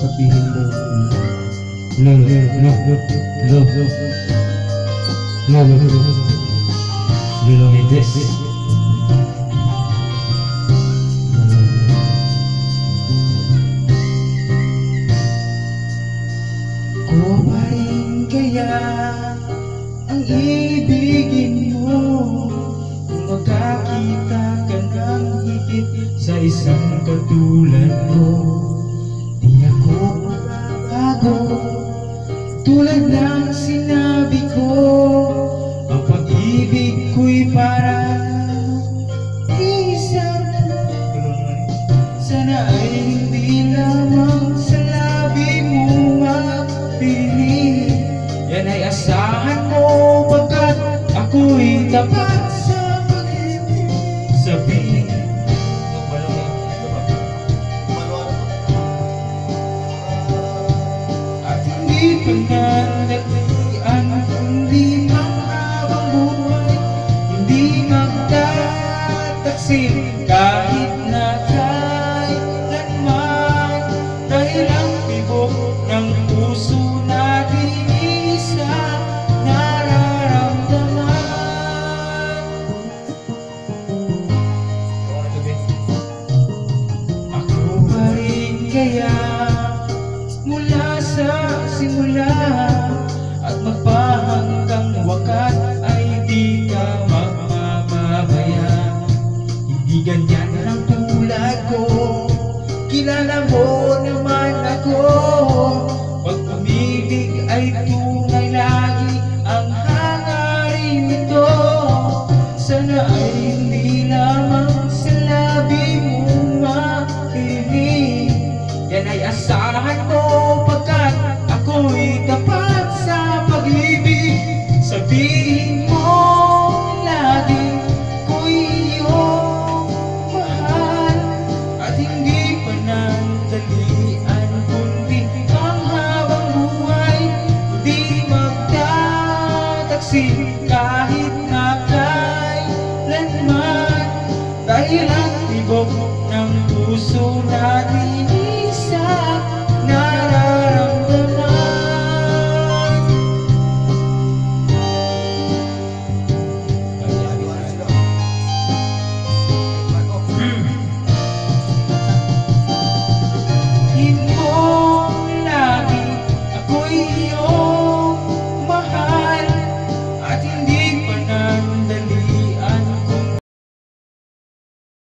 sabihin mo no, no, no, no, no, no, no, no, no, no, no, this. Ko pa rin kaya ang ibigin mo kung magkakita ka ng higit sa isang katulad ko? Di ako magbabago tulad ng sinabi ko. Ang pag-ibig ko'y parang isang sana ay hindi lamang sa labi mo mapiling. Yan ay asahan mo pagkat ako'y tapat sa pag-ibig. Sabihin at hindi pa nagdalian, kundi mahabang buhay, hindi magtataksil kahit na kailanman. Dahil ang tibok ng puso natin isa nararamdaman. Ako pa rin kaya mula sa simula at magpahanggang wakas ay di ka magmamabaya. Hindi ganyan ang tulad ko, kilala mo naman ako. Pag umibig ay tunay lagi ang hangarin nito. Sana ay hindi lamang sa labi mo makinig. Yan ay asahan mo pagkat ako'y tapat sa pag-ibig. Sabihin mo lagi ko'y iyong mahal at hindi panandalian, kundi ang habang buhay, di magtataksil kahit na kailanman. Dahil ang tibok ng puso natin